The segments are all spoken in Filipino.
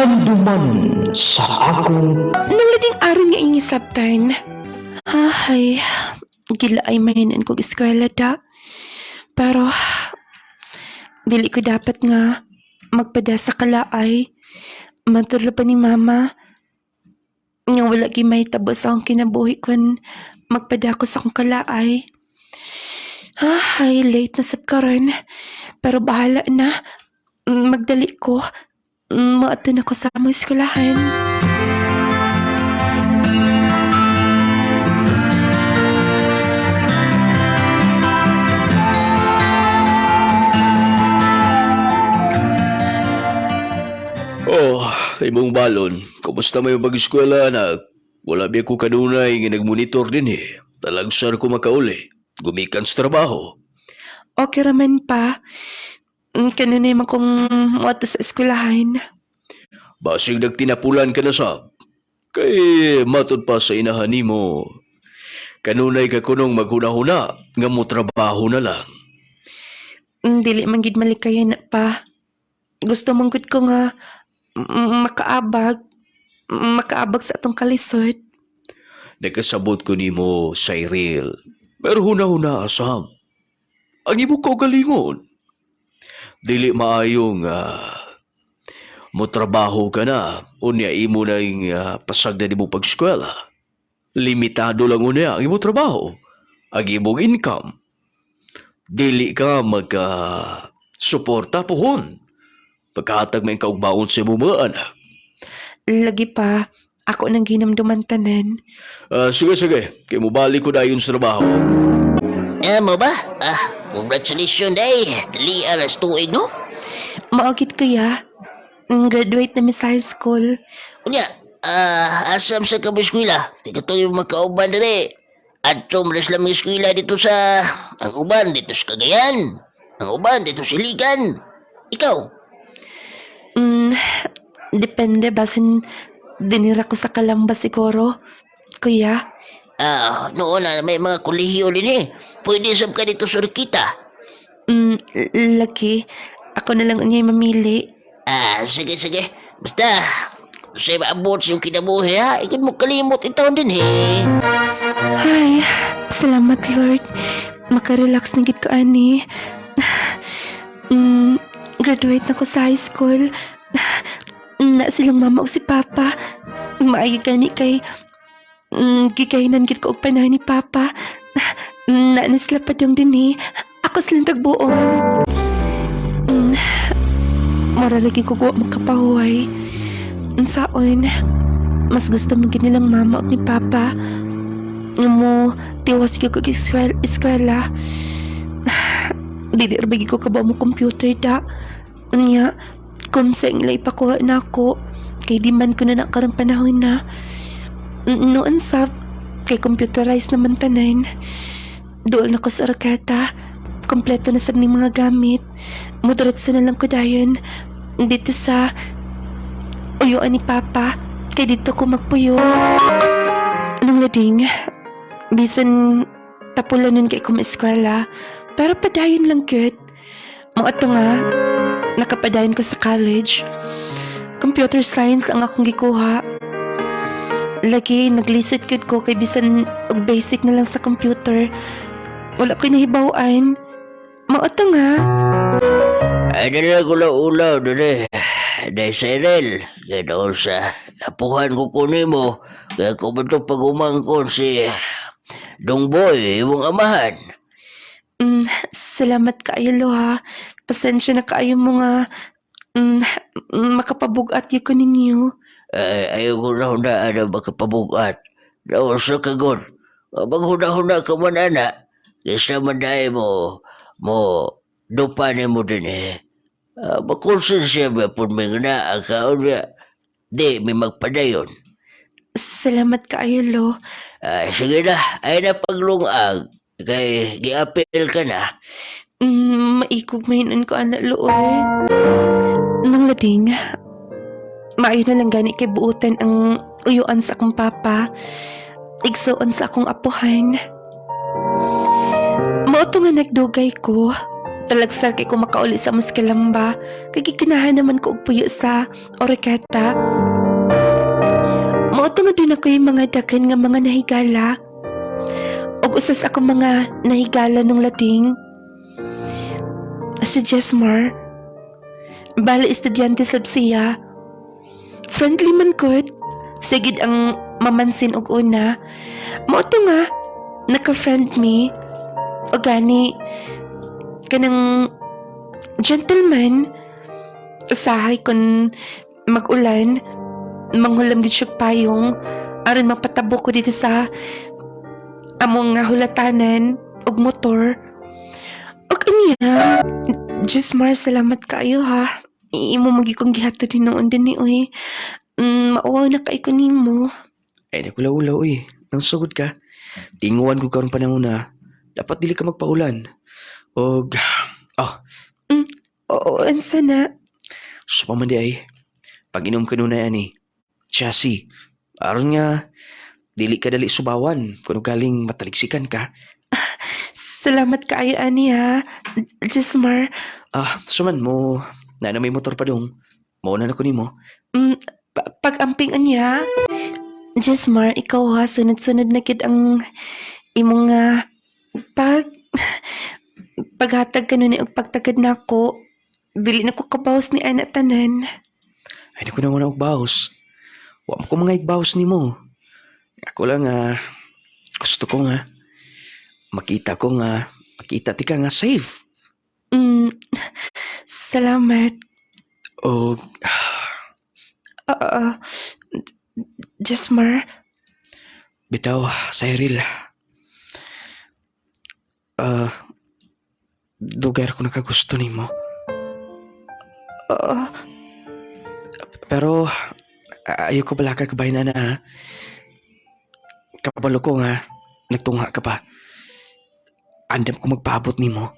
Hinamduman sa akong Nang lading aron nga ingi sabtan. Hay, gila ay mahinan kong eskwela da. Pero, dili ko dapat nga magpada sa kalaay. Matula pa ni mama. Nga wala may tabo sa akong kinabuhi kung magpada ko sa akong kalaay. Hay, late na sab karon. Pero bahala na. Magdali ko. Maato na ko sa among eskwelahan. Oh, imong balon. Kumusta may pag-eskwela, anak? Wala biya ko kanunay nga nag-monitor din eh. Talagsar ko makauli. Gumikan sa trabaho. Okay raman pa. Kanunay man kong muato sa eskwelahan. Basig nagtinapulan ka na sab. Kay matod pa sa inahan nimo. Kanunay ka kunong maghuna-huna nga mo trabaho na lang. Dili man gid malikayan na pa. Gusto mong gud ko nga makaabag sa atong kalisod. Nagkasabot ko nimo, Cyril. Pero huna-huna asam. Ang imo kaugalingon. Dili maayong mo trabaho ka na. Unya imo na yung pasagda ni mo pag-eskwela. Limitado lang unya ang imo trabaho. Ang imong income. Dili ka suporta pohon. Pagkahatag may kaugbaon sa imo mga anak. Lagi pa, ako nang ginamduman tanan. Sige. Kaya mo balik ko na yun sa trabaho. Mo ba? Congratulations day. Dali alas tuig, no? Maagit kaya. Graduate na mi sa high school. Unya, asam sa kabiskwila. Di ka to yung makauban dali. At tumras lang yung eskwela dito sa... Ang uban dito sa Cagayan. Ang uban dito sa Ligan. Ikaw? Depende basin dinira ko sa Kalamba siguro. Kuya, Noon na may mga kolehiyo din eh. Pwede sab ka dito sa Rikita. laki. Ako na lang unyay mamili. Sige. Basta, kung sa'yo maabot sa iyong kinabuhi ha, ikot mo kalimot itaon din eh. Ay, salamat Lord. Makarelax na gid ko ani. Graduate na ko sa high school. Na silang mama o si papa. Maayag gani kay gigahinan gid ko og panahon ni papa. Na sila pa yung dinhi. Ako silang tagbuon. Mararagi ko ko makapahuway. Unsaon, mas gusto mo gid nilang mama o ni papa. Nga mo, tiwas ko kag eskwela. Dili rabagi ko kabaw mo computer da. Nya, kung sa inglay pakuha na ako, kay di man ko na nakarang panahon na. Noon sab, kay computerized naman tanan. Doon ako sa raketa. Kompleto na sab ni mga gamit. Moderatso na lang ko dayon. Dito sa uyuan ni Papa. Kay dito ko magpuyo. Anong lading? Bisan tapulanan kay kong eskwela. Pero padayon lang good. Maato nga, nakapadayon ko sa college. Computer science ang akong gikuha. Lagi, naglisod good ko kay bisan og basic na lang sa computer. Wala ko'y nahibawan. Maato nga. Ay, nila ko lang ulaw doon eh. Dahil Cyril, ganoon sa napuhan ko kunin mo. Kaya ko ba ito pag-umangkon si Dongboy, imong amahan. Salamat kaayo lo ha. Pasensya na kaayo mo nga makapabugat yun ko ninyo. Ayaw ko na hunaan na makapabugat. Nauso ka gon. Maghuna-huna ka man ana. Kaysa manday mo dupanin mo din eh. Makonsensya ba po may nga akaon niya. Di, may magpadayon. Salamat kaayo lo. Sige na, ay na paglungag. Kay giapel ka na. Maikog mahinan ko anak lo eh. Nang lading, maayo na lang gani kay buutan ang uyuan sa akong papa. Igsuon sa akong apuhan. Mao to nga nagdugay ko. Talagsar kay ko makauli sa Muscalamba. Kay gikanahan naman ko og puyo sa Oroqueta. Mautong din ako yung mga dagan nga mga nahigala. Og usas ako mga nahigala nung lading. Si Jesmar. Bali estudyante sab siya. Friendly man good. Sigid ang mamansin og una. Mauto nga, naka-friend me. O gani, kanang gentleman. Usahay kun mag-ulan, manghulam gid siya payong aron mapatabo ko dito sa among nga hulatanan og motor. Og anya, Jesmar, salamat kaayo ha. Imo magi kong gihatod din noon din ni oy. Mauwaw na kay ko nimo. Ay, nakulaulaw eh. Nang sugod ka. Tinguan ko karon panahon na. Dapat dili ka magpaulan. Og, Oo, ansa na. so pamandi ay. Pag inom ka nun na yan eh. Chassis. Aron nga, dili ka dali subawan. Kung galing mataliksikan ka. Salamat kaayo ani ha. Jesmar, Suman mo, na may motor pa dong. Mauna na ko nimo. pag-amping anya. Jesmar, ikaw ha, sunod-sunod na kid ang imong paghatag ka nun og pagtagad na ako. Dili na ko kabawas ni ana tanan. Ay, di ko na muna og-baos. Wa mo ko mga igbaos nimo. Ako lang gusto ko nga, makita ti ka nga safe. Salamat. O, Jesmar, bitaw, Cyril. Dugar ko nakagusto nimo. Pero, ayaw ko pala kakabay na ha. Kapalo ko nga, nagtungha ka pa. Andam ko magpaabot nimo.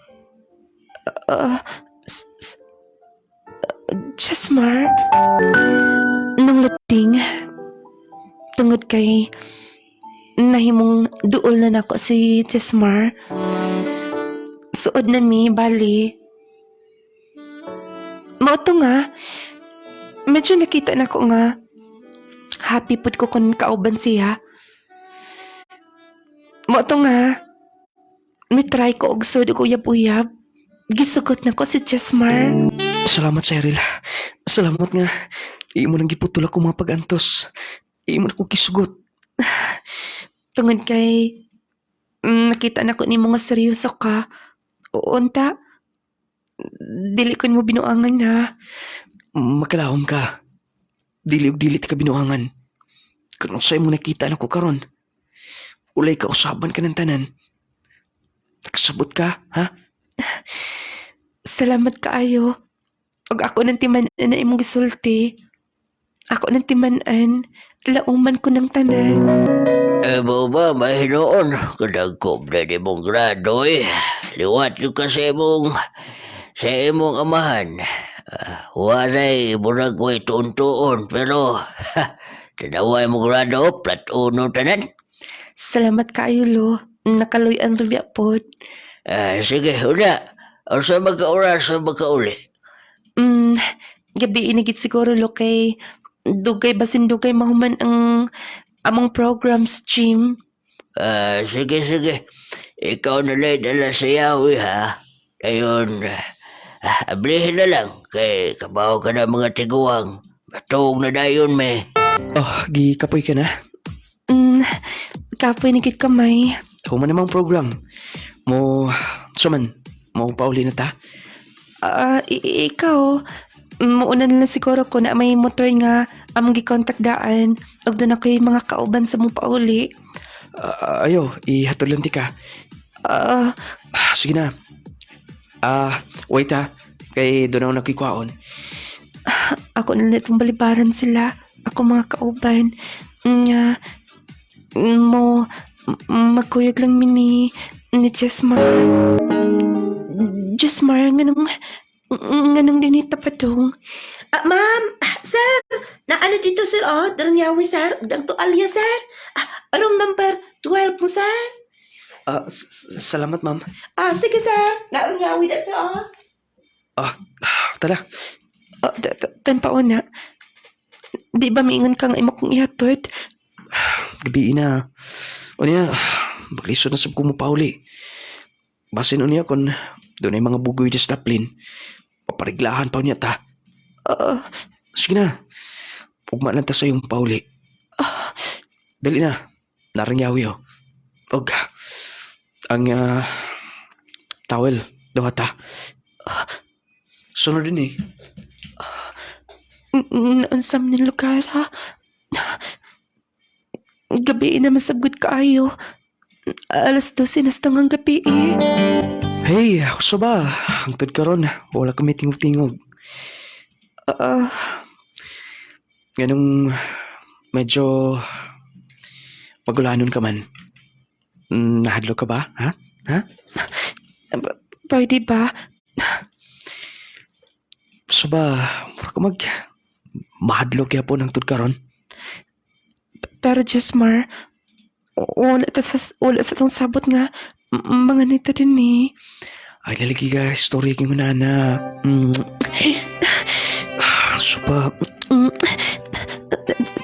Jesmar, nung lating, tungod kay nahimong duol na nako si Jesmar. Suod na mi, bali. Mauto nga, medyo nakita na ko nga, happy pud ko kung kauban siya. Mauto nga, mitry ko og sud og uyab-uyab. Gisugot na ko si Jesmar. Salamat, Cyril. Salamat nga. Imo nang giputol ako mga pag-antos. Imo na ko kisugot. Tungod kay nakita na ko ni mga seryoso ka. Unta, dili ko mo binuangan ha. Makalawom ka. Dili og dili ti ka binuangan. Kung sa'yo mo nakita na ko karon. Ulay ka usaban ka ng tanan. Nakasabot ka, ha? Salamat kaayo. Og ako nang timanan na imong gisulti. Ako nang timanan, lauman ko ng tanan. Mo ba, mahinoon? Kadagkob na di mong grado eh. Liwat yung kasi sa imong amahan. Waray, murag ko'y tuon-tuon, pero tinaway mong grado, plat uno tanan. Salamat kaayo lo. Nakaloy ang rubya pod. Sige, una. O sa magka-oras o magka-uli? Gabi inigit siguro lo kay dugay basin dugay mahuman ang among program sa gym. Sige. Ikaw na lang dala sa yawi ha. Ayun, ablihin na lang. Kay kabaw ka na mga tiguang. Matog na dayon me. Gikapoy ka na. Kapoy nigit kamay. Human namang program. Suman, mo pauli na ta. Ikaw, mauna na lang siguro ko na may motor nga among gi-contact daan. Og doon ako yung mga kauban sa mong pauli. Ayo, ihatod lang ti ka. Sige na. Wait ha. Kay doon ako nakikwaon. Ako na lang itong balibaran sila. Ako mga kauban. Nga, magkuyog lang ni Jesmar. Jesmar, nganong dinita pa dong. Ma'am, sir, naano dito sir, darang yawi sir, udang to alya sir. Room number 12 mo sir. Salamat, ma'am. Sige sir. Narangawi na sir. Tala. Tanpaon na. Di ba miingon ka nga imo kong ihatod? Gabi na. O niya, maglisod na sab ko mo pauli. Basin o niya kung doon ay mga bugoy di staplin. Papariglahan pa niya ta. Sige na. Ugma lang ta sa yung pauli. Dali na. Narangyawi o. Og, ang towel. Dawa ta. Sunod din eh. Naansam ng lugar ha. Gabi na masagod kaayo. Alas 12 na sa tangang gabi eh. Hey, ako sa ba? Hangtod ka ron. Wala kami tingog-tingog. Ganong medyo magulanon ka man. Nahadlo ka ba? Ha? Pwede ba? So ba, mura ka mahadlo kaya po ng tudkaron? Pero Jesmar, wala sa tong sabot nga mga nita din eh. Ay, lalagi ka, story king unana. So ba,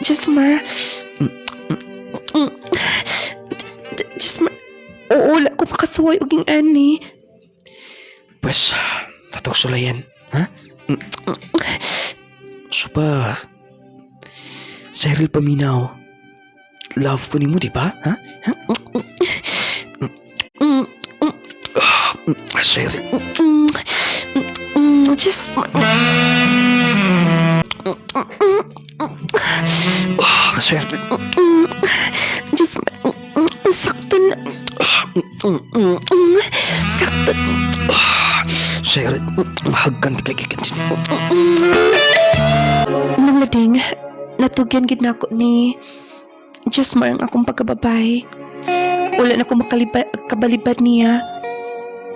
Jesmar, Jesmar, wala ko makasuway uging ani. pues, tatok sulayan. Ha? So ba, Cyril paminaw. Love ko ni mo, di ba? Ha? Cyril. Jesmar, Cyril. Jesmar, sakto na. Sakto. Cyril, mahagkan kay kikansin. Nung lading, natugyan gid nako ni Jesmar ang akong pagkababay. Wala na ko kabalibad niya.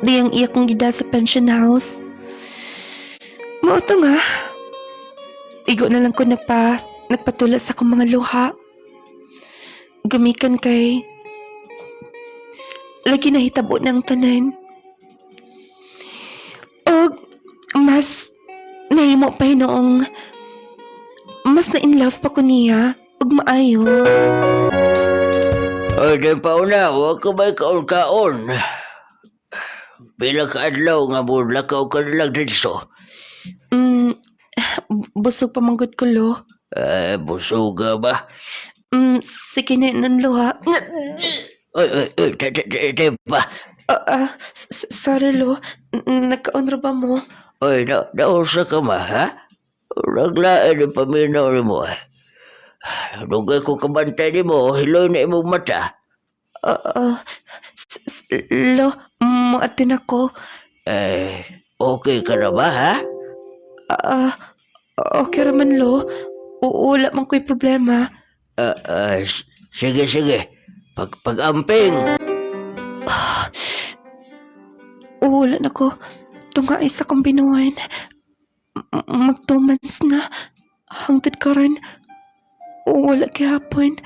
Di ang iya kong gida sa pension house. Mauto nga. Igo na lang ko nagpatula sa akong mga luha. Gumikan kay lagi na hitabo ng tanan. O mas nahimo pa noong mas na in love pa ko niya. Ug maayo. Ay, di pa una, huwag ka may kaon-kaon. Pila ka adlaw nga mo, lakaw ka na lang dito. Busog pa manggod ko lo. Busog ka ba? Sige na nun lo ha. Ay, di pa. Sorry lo. Nagkaon ra ba mo? Ay, nausa ka ma, ha? Naglaan ang paminaw ni mo. Dugay ko kabantay ni mo, hiloy na imong mata. Lo, muatin ako. Okay ka na ba, ha? Okay raman lo. Wala man ko'y problema. Sige. Pag-amping. Wala na ko. Tunga isa kong binuwan. Mag 2 months na. Hangtod ka rin. Wala kihapon.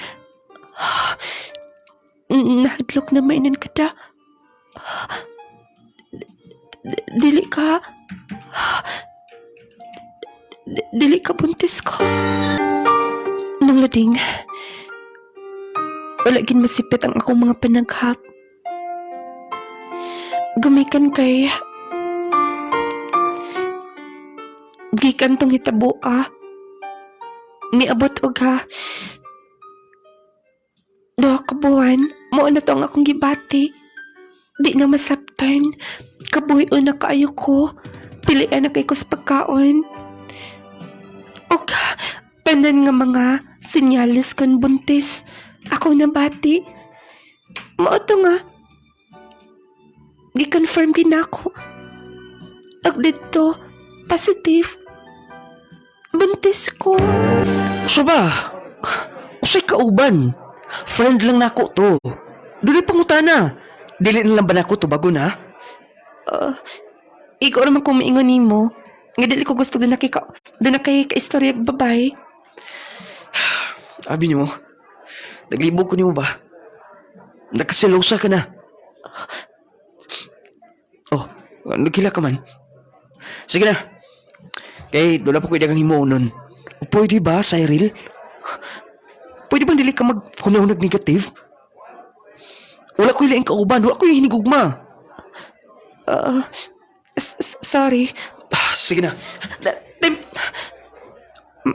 Nahadlok na mainan ka da. Dili ka. Dili ka buntis ko. Nung lading, wala gin masipit ang akong mga panaghap. Gumikan kay gikan tong hitaboa. Niabot og ha. 2 ka buwan, mo na to ang akong gibati. Di na masabtan. Kabuhi na kaayo ko. Pilian na kay ko sa pagkaon. Og tanan nga mga sinyalis kon buntis. Ako na bati. Mo to nga. Gi-confirm gid nako. Ag dito, positive. Buntis ko. So ba, usay kauban. Friend lang nako to. Dili pangutana. Dili na lang ba nako to bago na? Ikaw naman kung maingon nimo. Nga dili ko gusto doon na kay ka-istorya ng babae. Abi nimo, naglibog ko nimo ba? Nagkasilosa ka na. Nagkila ka man. Sige na. Kay, doon na po ko idagang himo nun. Pwede ba, Cyril? Pwede bang dili ka maghunahunag negative? Wala ko ilaing kauban. Wala ko yung hinigugma. Sorry. Sige na.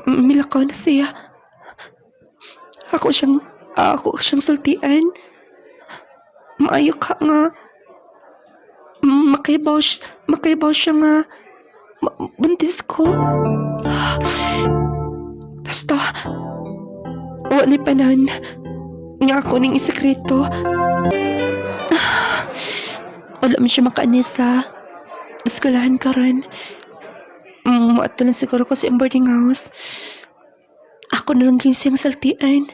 Milakaw na siya. Ako siyang sultian. Maayo ka nga. Makaibaw siya nga. Buntis ko. Basta, wala ni panahon nga ako ning isekreto. Wala man siya makaanis sa eskwelahan karon. Muat lang siguro ko sa boarding house. Ako na lang yung siyang saltian.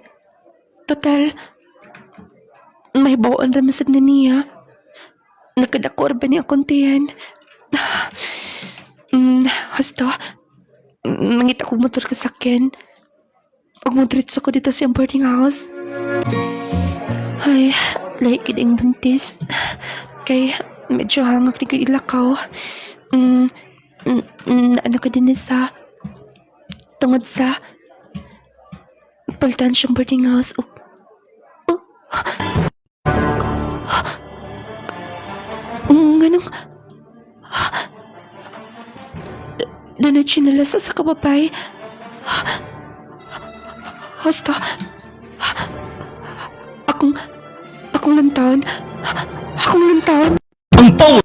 Total, may bawaan raman sa niya. Nagkadakor ba niya akong tiyan? Hasto, mangita ko motor ka sakyan. Pag modritso ko dito sa boarding house. Ay, like kining buntis. Kay, medyo hangak ni ilakaw. Ano ka din sa tungod sa palitan siyang boarding house. Ganong Nanay chinalasa sa kababay. Hasta Akong lantaon. Ang Power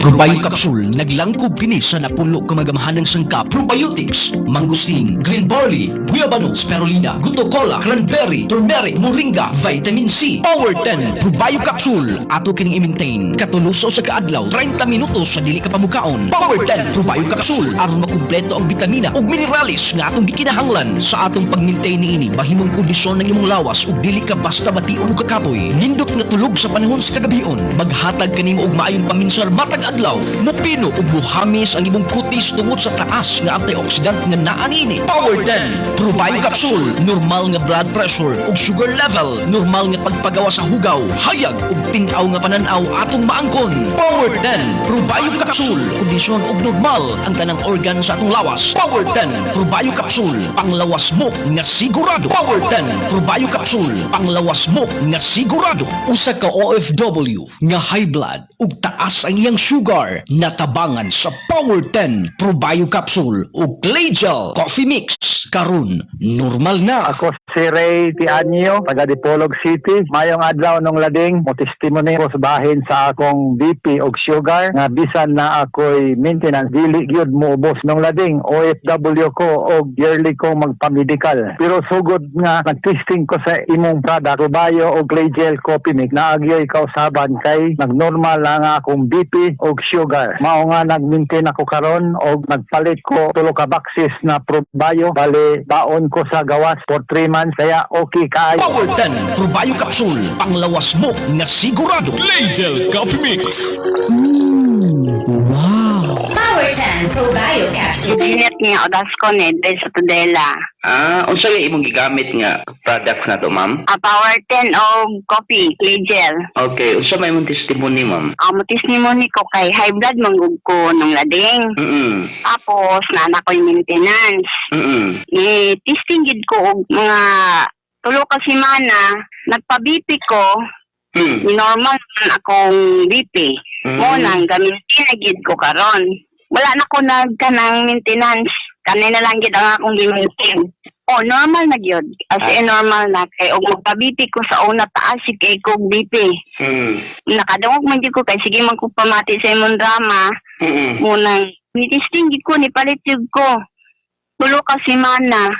Probio Capsule naglangkob kini sa napulo ka magamahanang sangka probiotics, mangustin, green barley, guayabano, spirulina, guto cola, cranberry, turmeric, moringa, vitamin C. Power 10 Probio Capsule ato kining i-maintain katuluso sa kaadlaw 30 minutos sa dili ka pamukaon. Power 10 Probio Capsule aron makumpleto ang bitamina ug mineralis nga atong gikinahanglan sa atong pag-maintain niini mahimong kondisyon ng imong lawas ug dili ka basta bation ug kakapoy. Nindot nga tulog sa panahon sa kagabion maghatag kanimo og maayong paminsar matag adlaw, mupino ug buhamis ang imong kutis tungod sa taas nga antioxidant nga naa niini. Power 10 Probio Capsule normal nga blood pressure ug sugar level, normal nga pagpagawa sa hugaw, hayag ug tin-aw nga pananaw atong maangkon. Power 10 Probio Capsule kondisyon ug normal ang tanang organ sa atong lawas. Power 10 Probio Capsule panglawas mo nga sigurado. Power 10 Probio Capsule panglawas mo nga sigurado. Usa ka OFW nga high blood ug taas ang iyang sugar natabangan sa Power 10 Probio Capsule ug Clay Gel Coffee Mix karon normal na. Ako si Ray Tianyo, taga Dipolog City. Mayong adlaw nung lading, mo testimony ko sa bahin sa akong BP og sugar nga bisan na ako'y maintenance dili gyud mo ubos nung lading. OFW ko og yearly ko magpa-medical. Pero sugod nga nag-testing ko sa imong product Probio og Clay Gel Coffee Mix naagyoy kausaban kay nagnormal lang akong BP og sugar. Mao nga nag-maintain ako karon og nagpalit ko 3 ka boxes na Probio. Bali baon ko sa gawas for 3 months kaya okay kaayo. Power 10 Probio Capsule panglawas mo nga sigurado. Clay Gel Coffee Mix. Wow. Power 10 Probio Capsule. Ginit nga odas ko ni sa Tudela. Unsa yung imong gigamit nga products na to, ma'am? Power 10 o coffee, clay gel. Okay, unsa may imong testimony, ma'am? Testimony ko kay high blood manggug ko nung lading. Tapos nana ko yung maintenance. Testing gid ko og mga 3 ka semana, nagpa-BP ko. Normal man akong BP. Mo nang gamitin na gid ko karon. Wala na ko nagkanang maintenance. Kanina lang gid ang akong gi-maintain. Normal na gyud. As in normal na kay og magpa-BP ko sa una taas si kay kog BP. Nakadungog man gyud ko kay sige man ko pamati sa imong drama. Munang ni-testing gid ko ni palit gyud ko. 3 ka semana.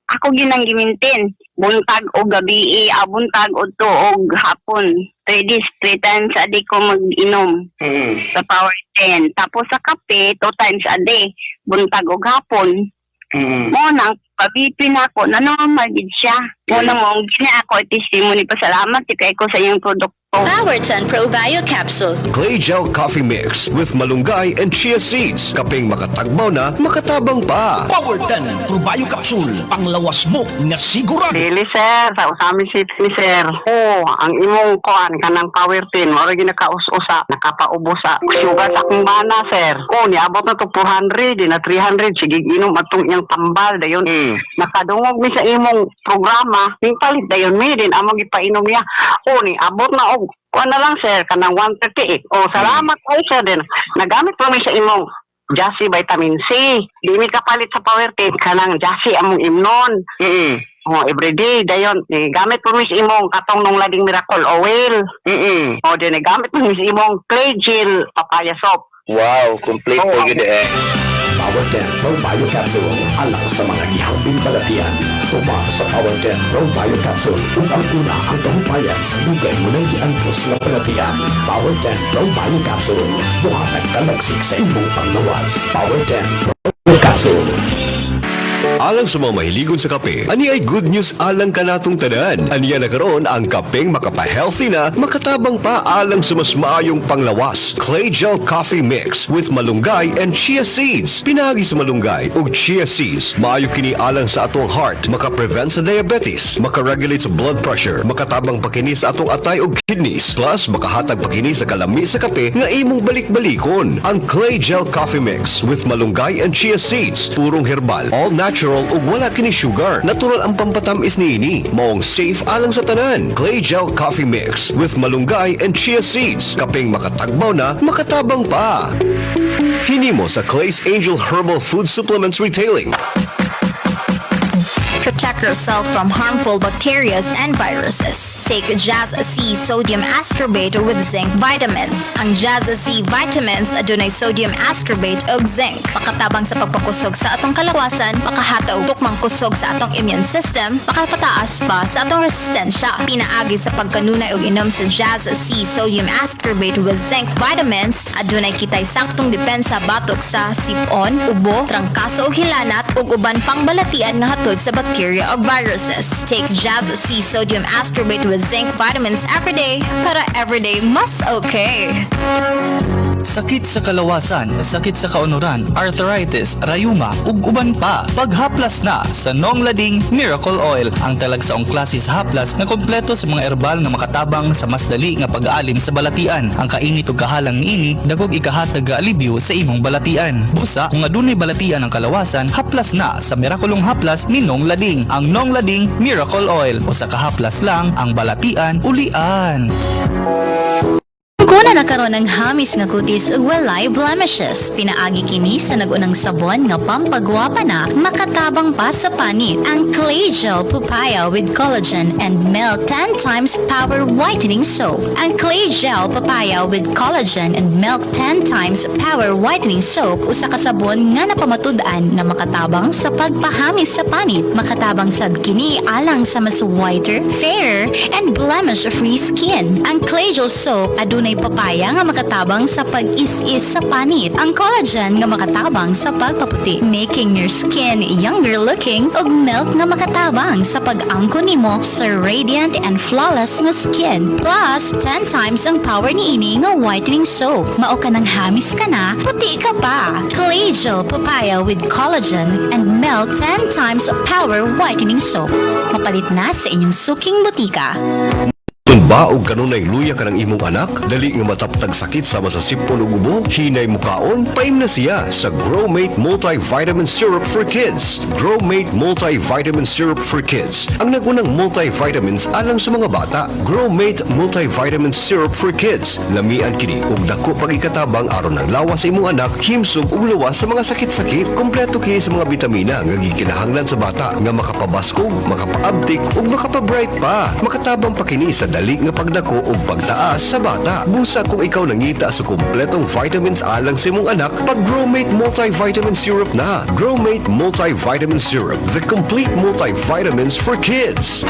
Ako ginang gi-maintain. Buntag o gabi, buntag o to og hapon. 3 days, 3 times a day ko mag-inom sa Power 10. Tapos sa kape, 2 times a day. Buntag o hapon. Mo nang pabipin ako na normal gid siya. Mo nang mo gina ako testimony pasalamat kay ko sa iyang produkto. Power 10 Pro Bio Capsule. Clay Gel Coffee Mix with malunggay and chia seeds. Kaping makatagbaw na, makatabang pa. Power 10 Probayo Capsule, panglawas mo nga sigurado. Dili sir, sa usami city ni sir. Ang imong kuan kanang power 10, mao rin nakaus-usa, nakapaubos sa sugar sa akong bana sir. Niabot na to 400, di na 300, sige inom atong iyang tambal dayon. Nakadungog mi sa imong programa, ning palit dayon mi din among ipainom niya. Niabot na og kuan na lang sir kanang 138. Salamat kayo sir din. Nagamit po mi sa imong Jassy Vitamin C. Di mi kapalit sa power 10 kanang Jassy among imnon. Everyday dayon gamit po mis imong katong nung lading miracle oil. Din gamit po mis imong clay gel papaya soap. Wow, complete po yun eh. Power 10 Pro Bio Capsule alang sa mga ihambing balatian. Tuma sa Power 10 Pro Bio Capsule ug ang una ang tahupayan sa dugay mo nang giantos na balatian. Power 10 Pro Bio Capsule buhatag kalagsik sa imong panglawas. Power 10 Pro Capsule. Alang sa mga mahiligon sa kape, ani ay good news alang kanatong tanan. Aniya nagkaroon ang kapeng makapa-healthy na, makatabang pa alang sa mas maayong panglawas. Clay Gel Coffee Mix with malunggay and chia seeds. Pinagi sa malunggay ug chia seeds, maayo kini alang sa atong heart, makaprevent sa diabetes, makaregulate sa blood pressure, makatabang pa kini sa atong atay ug kidneys, plus makahatag pa kini sa kalami sa kape nga imong balik-balikon. Ang Clay Gel Coffee Mix with malunggay and chia seeds, purong herbal, all natural ug wala kini sugar. Natural ang pampatamis niini. Maong safe alang sa tanan. Clay Gel Coffee Mix with malunggay and chia seeds. Kaping makatagbaw na, makatabang pa. Hinimo sa Clay's Angel Herbal Food Supplements Retailing. Protect yourself from harmful bacteria and viruses. Take Jazz C Sodium Ascorbate with Zinc Vitamins. Ang Jazz C Vitamins adunay sodium ascorbate ug zinc. Makatabang sa pagpakusog sa atong kalawasan, makahataw tukmang kusog sa atong immune system, makapataas pa sa atong resistensya. Pinaagi sa pagkanunay ug inom sa Jazz C Sodium Ascorbate with Zinc Vitamins, adunay kitay saktong depensa batok sa sipon, ubo, trangkaso ug hilanat ug uban pang balatian nga hatod sa bacteria ug viruses. Take Jazz C Sodium Ascorbate with Zinc Vitamins every day para everyday mas okay. Sakit sa kalawasan, sakit sa kaunuran, arthritis, rayuma, ug uban pa. Paghaplas na sa Nong Lading Miracle Oil, ang talagsaong klase sa haplas na kompleto sa mga herbal nga makatabang sa mas dali nga pag-aalim sa balatian. Ang kainit ug kahalang niini dagog ikahatag nga alibyo sa imong balatian. Busa kung adunay balatian ang kalawasan, haplas na sa Miraculong Haplas ni Nong Lading. Ang Nong Lading Miracle Oil, usa ka haplas lang ang balatian ulian. Kung na nakaroon ng hamis nga kutis ug walay blemishes, pinaagi kini sa nagunang sabon nga pampagwapa na, makatabang pa sa panit. Ang Clay Gel Papaya with Collagen and Milk 10 times Power Whitening Soap. Ang Clay Gel Papaya with Collagen and Milk 10 times Power Whitening Soap, usa ka sabon nga napamatud-an na makatabang sa pagpahamis sa panit. Makatabang sad kini alang sa mas whiter, fairer, and blemish-free skin. Ang Clay Gel Soap adunay papaya nga makatabang sa pag-is-is sa panit. Ang collagen nga makatabang sa pagpaputi, making your skin younger looking, ug milk nga makatabang sa pag-angkon nimo sa radiant and flawless nga skin. Plus, 10 times ang power niini nga whitening soap. Mao ka nang hamis ka na, puti ka pa. Clay Gel Papaya with Collagen and Milk 10 times power whitening soap. Mapalit na sa inyong suking butika. Tumba og kanunay luya ka ng imong anak, dali nga mataptag sakit sama sa sipon ug ubo, hinay mukaon, paim na siya sa Growmate Multivitamin Syrup for Kids. Growmate Multivitamin Syrup for Kids, ang nagunang multivitamins alang sa mga bata. Growmate Multivitamin Syrup for Kids, lamian kini ug dako pag ikatabang aron ng lawas sa imong anak, himsog ug luwas sa mga sakit-sakit. Kompleto kini sa mga bitamina nga gikinahanglan sa bata nga makapabaskog, makapaabtik ug makapabright pa. Makatabang pa kini sa dali nga pagdako o pagtaas sa bata. Busa kung ikaw nangita sa kompletong vitamins alang sa imong anak, pag Growmate Multivitamin Syrup na. Growmate Multivitamin Syrup, the complete multivitamins for kids.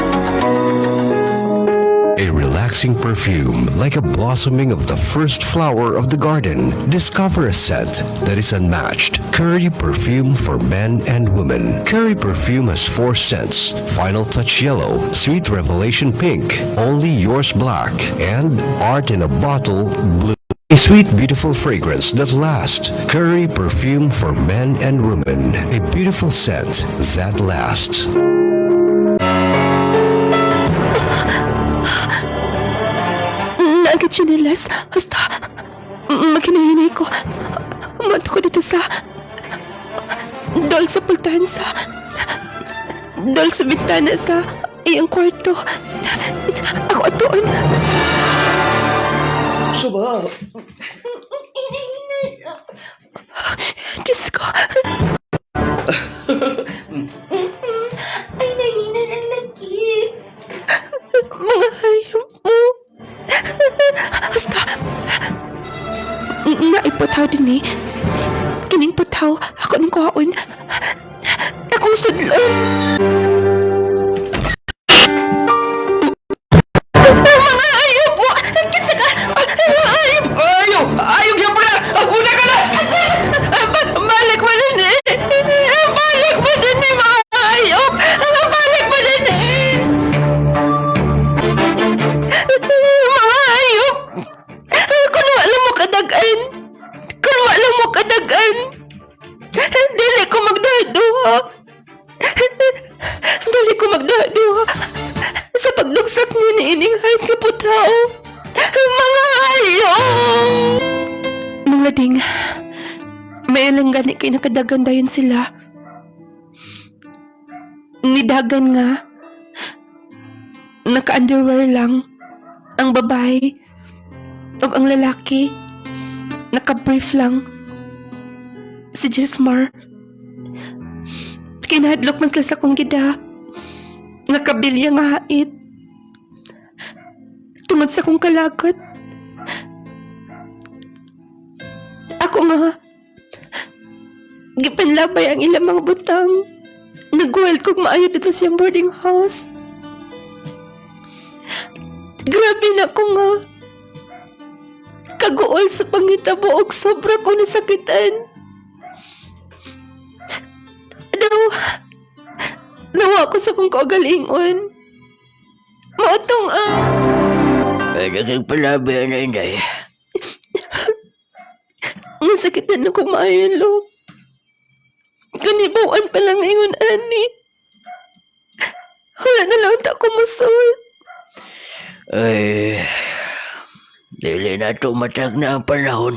A relaxing perfume like a blossoming of the first flower of the garden. Discover a scent that is unmatched. Curry perfume for men and women. Curry perfume has 4 scents: Final Touch Yellow, Sweet Revelation Pink, Only Yours Black, and Art in a Bottle Blue. A sweet, beautiful fragrance that lasts. Curry perfume for men and women. A beautiful scent that lasts. Naagit sinilas. Hasta, maghinay ko. Mato ko dito sa... Dol sa pultahan sa... Dol sa bintana sa iyang kwarto. Ako atoon. Suba. Diyos ko. Ay, nahina ng lagi. Mga hayop mo. Basta. Naiputaw din eh. Kining putaw. Ako ng kuhaon. Akong sudlon. Mga hayop mo. Kitsa ka. Mga hayop ko. Ayaw kaya pala. Una ka na. Balik mo din eh. Balik mo din eh mga hayop. Balik mo din eh. Mga hayop. Kung wala mo kadagan. Kung wala mo kadagan. Dili ko magdaduha. Dili ko magdaduha. Sa pagdugsak niyo ni ining hayop ka putaw. Mga hayop. Nung lading, may ilang gani kay nakadagan dayon sila. Nidagan nga. Naka-underwear lang ang babae ug ang lalaki naka-brief lang. Si Jesmar kinahadlok mas sa kong gida nakabilya nga hait tungod sa kong kalagot. Ako nga gipanlabay ang ilang mga butang. Nag-wild kong maayo dito siyang boarding house. Grabe na ko nga. Kaguol sa pangitabo og sobra ko nasakitan. Nawa ko sa kong kaugalingon. Mautong Nagpalabi na inday. nasakitan na ko maayo lo. Ganibawan pa lang ingon ani. Wala na lang ta ko musul. Ay, dili na ito matag na ang panahon.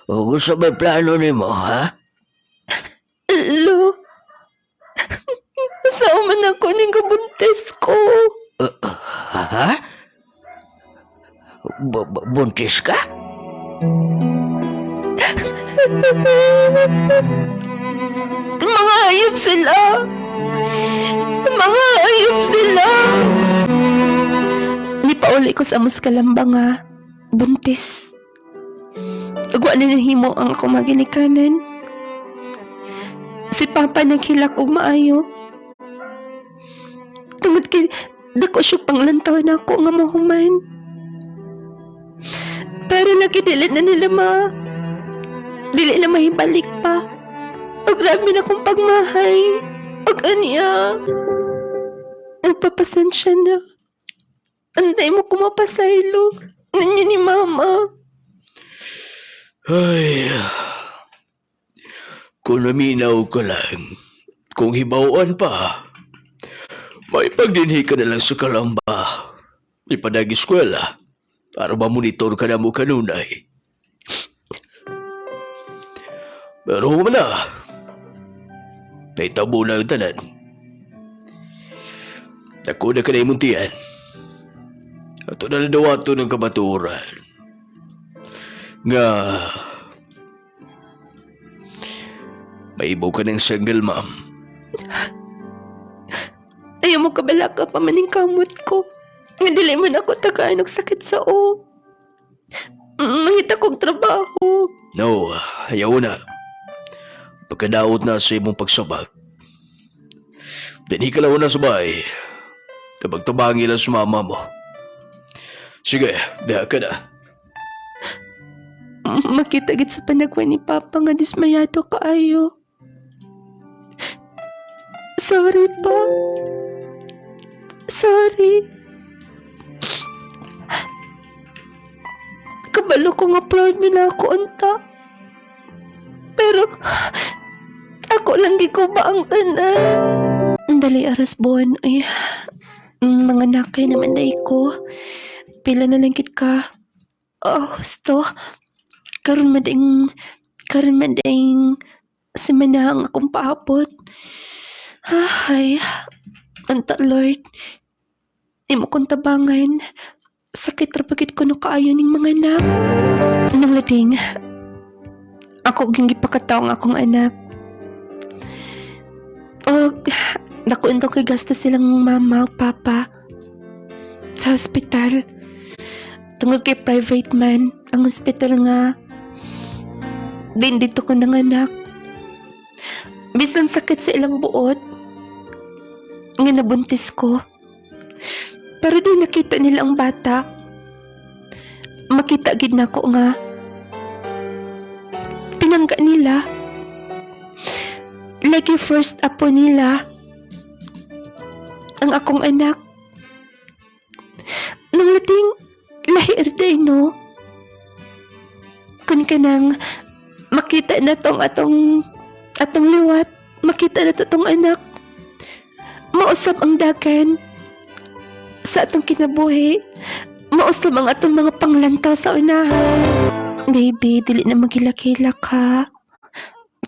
O gusto ba plano ni mo, ha? Lo. Saan man ako ning kabuntis ko? Ha? Buntis ka? Mga hayop sila. Mga hayop sila. Nipauli ko sa amos kalamba nga buntis. Ugwa na nahimo ang ako maginikanan. Si Papa naghilak og maayo. Tungod kay dako siya panglantaw na ako nga mahuman. Pero lagi dili na nila dili na mahibalik pa. O grabe na kong pagmahay. O anya. Nagpapasensya na. Antay mo kumapasaylo. Nanyo ni Mama. Ay, kung naminaw ka lang, kung hibawaan pa, may pagdinhi ka na lang sa kalamba. Ipadag eskwela para mamonitor ka na mo kanunay. Pero humana, may tabo na ang tanan. Ako na ka na imuntian. Ato na daw ato ng kamaturan. Nga, maibaw ka ng single mom. Ayaw mo kabala ka pa maning kamot ko. Nga dili man ako tagaan og sakit sa o. Mangita kong trabaho. No, ayaw na. Pagkadaot na sa imong pagsabag. Dini ka lang na sa bahay. Tabag-tabangi lang sa mama mo. Sige, diha ka na. Makita gid sa panagwan ni Papa nga dismayado kaayo. Sorry pa. Sorry. Kabalo ko nga proud mi na ako unta. Pero ako lang gi ko ba ang tanan. Dali aras buwan ay mga nakay naman day ko. Pila na lang kit ka. Oh, sto. Karon mading si manahang akong paabot. Ay, anta Lord. Imo kong tabangan. Sakit ra pagit ko no kaayo ning mga anak. Nang lading, ako ging gipakataw ang akong anak. O, dako unta kay gastos silang mama o papa sa hospital. Tungod kay private man ang hospital nga. Din dito ko nanganak. Bisan sakit sa ilang buot nga nabuntis ko. Pero di nakita nila ang bata. Makita gid nako nga pinangga nila. Lagi first apo nila ang akong anak. Nang lading lahir day no. Kun kanang makita na tong atong liwat, makita na tong anak. Mausap ang dagan sa atong kinabuhi. Mausap ang atong mga panglantaw sa unahan. Baby, dili na magilakilak ha.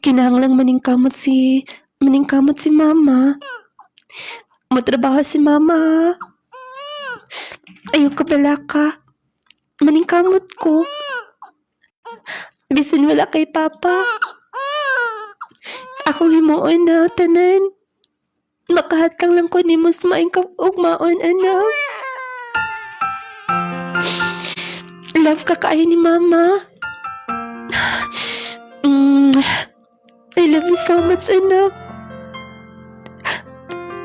Kinahanglang maningkamot si mama. Matrabaho si mama ha. Ayaw ka bala ka. Maningkamot ko. Bisan wala kay papa. Ako himuon na, tanan. Makahatang lang ko ni mo sa maing kaugmaon, anak. Love ka kaayo ni mama. I love you so much, anak.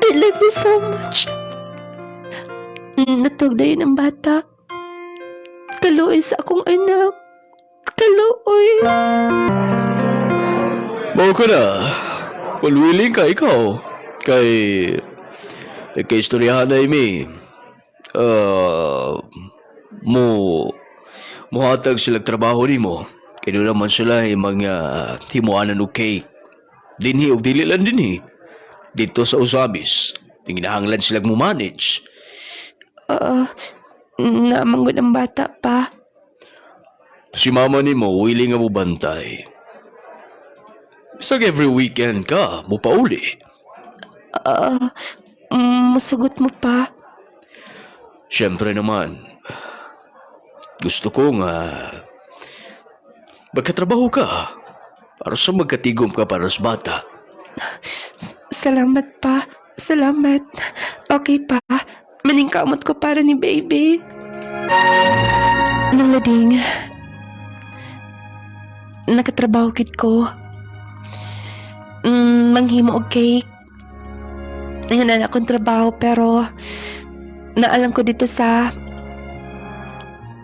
I love you so much. Natog na yun ang bata. Kaluoy sa akong anak. Kaluoy. Mao ka na. Willing ka ikaw. Kay istoryahan na imi. Muhatag sila trabaho nimo. Kaya doon naman sila mga timuanan o cake. Dinhi o dili lang dinhi. Dito sa Usabis. Tinginahanglan sila mo manage. Namanggod ang bata pa. Si mama nimo willing nga mo bantay. Isang every weekend ka, mo pauli. Musugot mo pa. Siyempre naman. Gusto ko nga magkatrabaho ka para sa magkatigom ka para sa bata. Salamat pa. Salamat. Okay pa. Maningkamot ko para ni baby. Nang lading, nakatrabaho kit ko. Manghimo og cake. Ngayon na akong trabaho pero naalam ko dito sa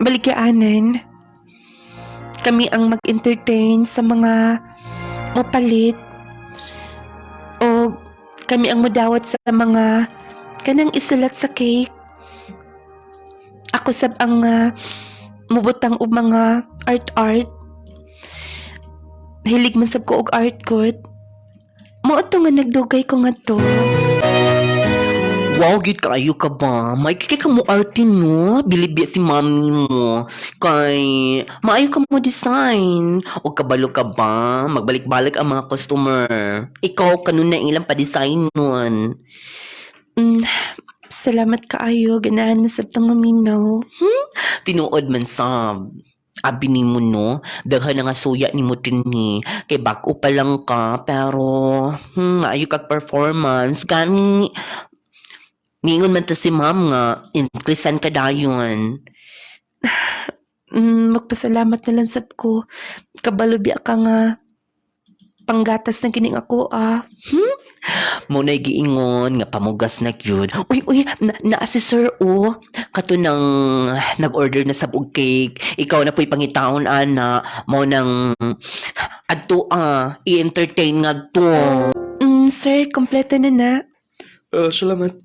baligyanan. Kami ang mag-entertain sa mga mapalit o kami ang mudawat sa mga kanang isulat sa cake. Ako sab ang mubutang og mga art. Hilig man sab ko og art good. Mao to nga nagdugay ko nga to. Wow, gid kaayo ka ba? May kikay ka mo arte no? Bilibya si mami mo. Kay, maayo ka mo design. O kabalo ka ba? Magbalik-balik ang mga customer. Ikaw, kanun na ilang pa-design nun. Salamat kaayo. Ganahan na sa itong maminaw. Tinuod man sab. Abi ni mo no, daghan na nga suya ni mo tinhi. Kay bako pa lang ka, pero maayo kag performance. Gani, ningon man to si ma'am nga, increasean ka dayon. Magpasalamat na lang sab ko. Kabalubya ka nga panggatas na kining ako Mo na giingon nga pamugas na gyud. Uy, naa si sir o. Kato nang nag-order na sabog cake. Ikaw na po'y pangitaon ana. Mo nang adto i-entertain nga to. Sir, kompleto na na. Salamat.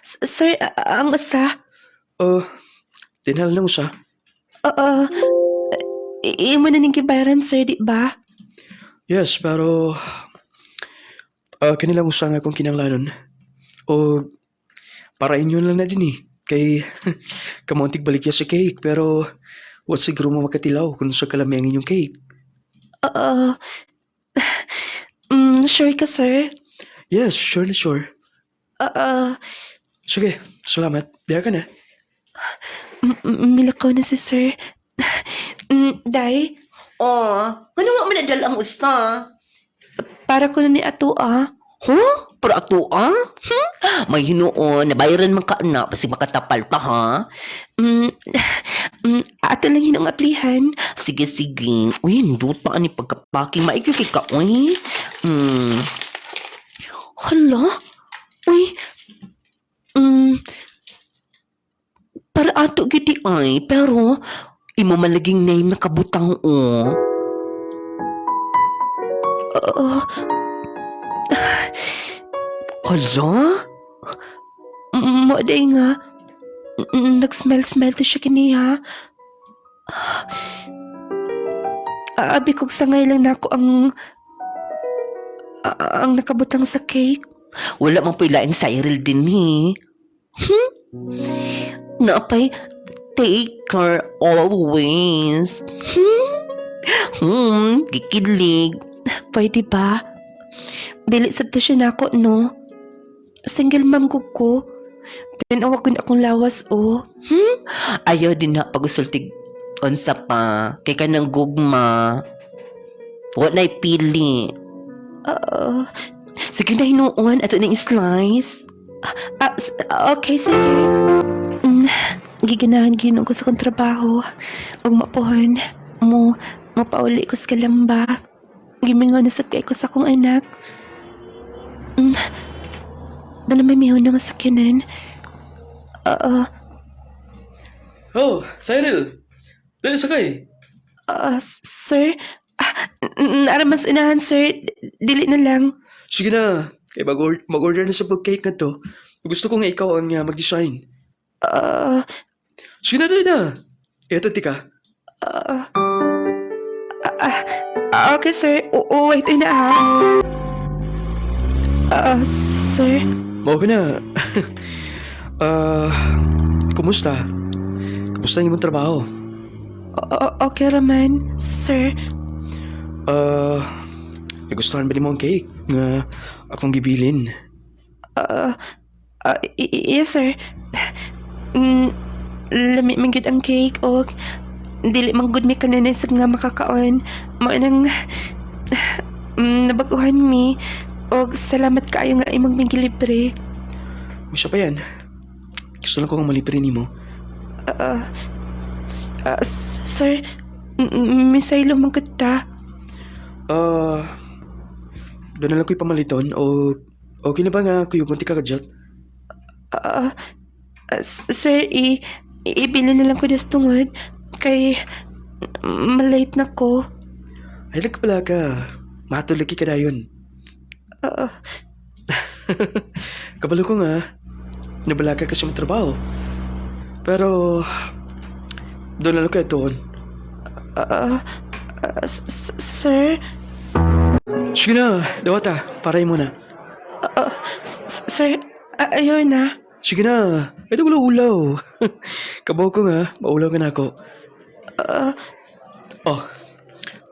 Sir, ang usa. Tinahal na usa. Imo na ning gibayaran, sir, di ba? Yes, pero kanilang usa nga akong kinanglanon. O para inyo lang na din eh. Kay kamuntig balikya sa cake pero wa siguro mo makatilaw kung sa kalami ang inyong cake. Sure ka, sir? Yes, sure na sure. Sige, salamat. Biya ka na. Milakaw na si sir. Day, Ano nga manadal ang usta? para ko na ni ato, Pero ato May hinuon, nabayaran man ka na, kasi makatapal ta ha? Ato lang yun ang aplihan. Sige. Uy, hindot pa ani pagkapaking. Maigigay ka, uy. Hala? Uy, para ato giti ay, pero Imo malaging name na kabutang o. hala? Mo day nga, nag-smell to siya kini ha. Abi kog sangay lang na ako ang nakabutang sa cake. Wala mang pilaing Cyril din Naapay, take care always. Kikilig. Pwede ba? Dili sa to siya na ako, no? Single mom ko. Tinawag ko na akong lawas, Ayaw din na pag-usultig unsa pa. Kay ka ng gugma. Wa na'y pili. Sige na hinuon. Ato ng slice. Okay, sige. Giganahan ginon ko sa kong trabaho. Og mapuhan mo mapauli ko sa kalamba. Gimingaw na sakay ko sa akong anak. Dala may mihon ng sakyanan. Oh, Cyril! Dali sakay! Sir? Naramas inahan, sir. Dili na lang. Sige na, kay mag-order na sa cake na to. Gusto ko nga ikaw ang mag-design. Sige na, dali na. Eto, tika. Okay, sir. Wait na sir? Mao ka na. Kumusta? Kumusta ang imong trabaho? Okay raman, sir. Nagustuhan ba ni mo ang cake nga akong gibilin? Yes, sir. Lami man gid ang cake o dili man gud mi kanunay sa nga makakaon. Mao nang nabaguhan mi og salamat kaayo nga imong mingilibre. Misa pa yan. Gusto lang ko kang malibre ni mo. Sir, misaylo man kita. Doon na lang ko'y pamaliton o okay na ba nga kuyog munti ka kadyat? Sir, ibili na lang ko des tungod kay malate na ko. Ay, pala ka. Matulagi ka na yun. Kabalo ko nga. Nabalaga kasi mong trabaho. Pero doon na lang kayo doon. Sir? Sige na, Dawata. Paray mo na. Sir, ayaw na. Sige na. Ay, ulaw-ulaw. Kabaw ko nga. Maulaw ka na ako.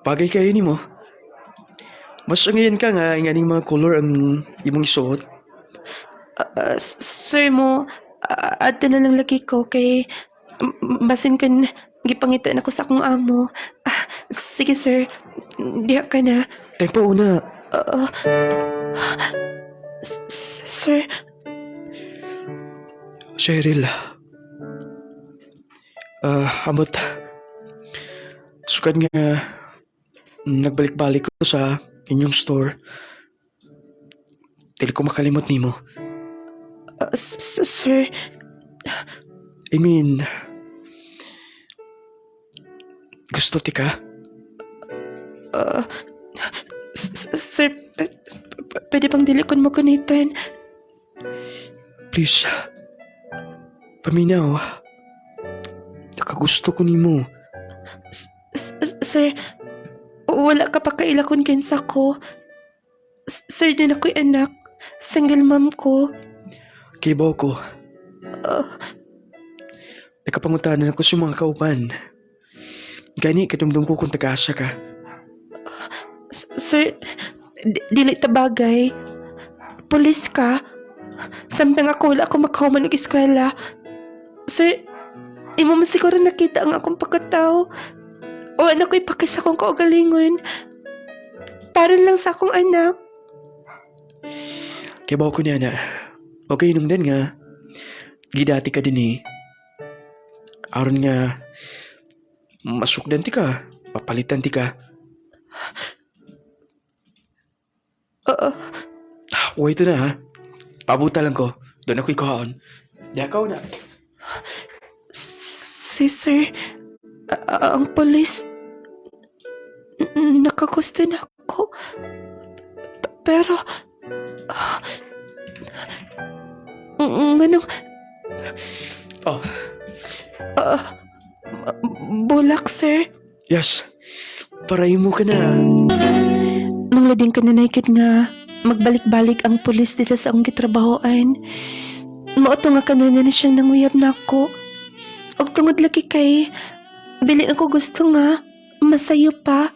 Bagay kayo ni mo. Mas ngayon ka nga, nganing mga color ang imong isuot. Sir mo, ato na lang lagi ko kay basin kan gipangitan ako sa akong amo. Sige sir, diha ka na. Ay, pauna. Sir, Cheryl. Amot. Sukad nga nagbalik-balik ko sa inyong store. dili ko makalimot nimo. Sir, I mean, gusto ti ka? sir, pwede bang dili kon mo kunitan? Please, paminaw. Nakagusto ko nimo. Sir, wala ka pa kailakon kinsa ko. Sir, din ako'y anak. Single mom ko. Kibaw ko. Nakapangutanan ako sa mga kauban. Gani, kadumdum ko kung taga-asa ka. Sir, dili ta bagay. Pulis ka. Samtang ako wala ako makahuman og eskwela. Sir, imo man siguro nakita ang akong pagkatao. O anak ko'y pakis akong kaugalingon. Para lang sa akong anak. Kibaw ko niya na. Okay, nung din nga. Gidati ka din eh. Aron nga. Masukdan ti ka. Papalitan ti ka. Wait na ha. Pabuta lang ko. Doon ako'y kuhaon. Dakaw na. Sir, ang polis, nakagusto na ako. Pero, manong, Oh, bulak, sir. yes. Paray mo ka na. Nung lading ka na naked nga, magbalik-balik ang pulis dito sa akong gitrabahoan. Mauto nga kanuna na siyang nanguyab na ako. Og tungod lagi kay, dili na ko gusto nga, masayo pa.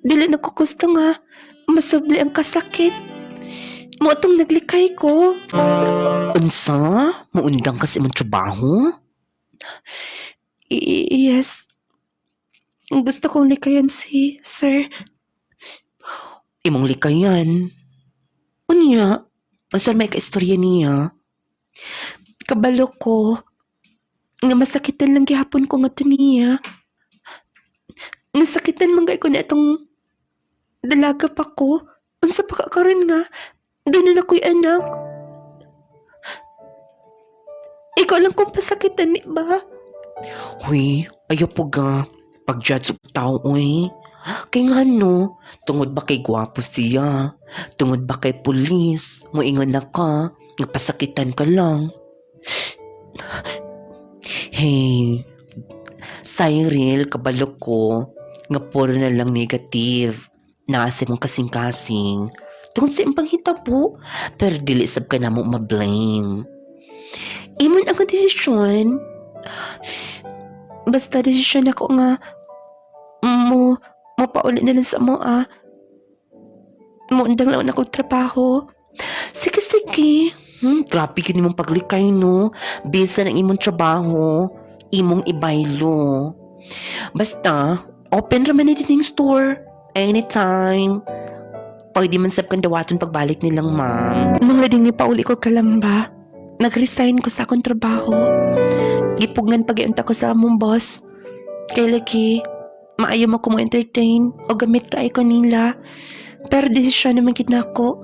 Dili na ko gusto nga, masubli ang kasakit. Mautong naglikay ko. Unsa? Muundang ka sa imong trabaho? Yes. Gusto kong likayan si Sir. Imong likayan. Unya, unsa may kaistorya niya? Kabalo ko. Nga masakitan lang gihapon ko nga niya. Nasakitan man gay ko na itong dalaga pa ko. Unsa pa ka karon nga? Doon na ako'y anak. Ikaw lang kung pasakitan ni ba? Huy, ayaw po ga. Pag-judge sa tao, uy. Kay nga no, tungod ba kay gwapo siya? Tungod ba kay pulis? Muingon na ka, nagpasakitan ka lang. Hey, Cyril, kabalo ko, nga puro na lang negative. Naasa mong kasing-kasing. Tungod sa impang hitabo, pero dili sab ka na mo ma-blame. Imon ang desisyon. Basta desisyon ako nga mapauli na lang sa mo Muundang lang akong trabaho. Sige, sige. Grabe ka nimong paglikay, no? Bisa ng imong trabaho, imong ibaylo. Basta, open raman na din yung store. Anytime. Pwede man sab kang dawaton pagbalik nilang, ma'am. Nung lading ni pauli ko kalamba, nag-resign ko sa akong trabaho. Gipugngan pag-iunta ko sa among boss. Kay lagi, maayo mo ko mo entertain o gamit ka ko nila. Pero desisyon naman gid nako.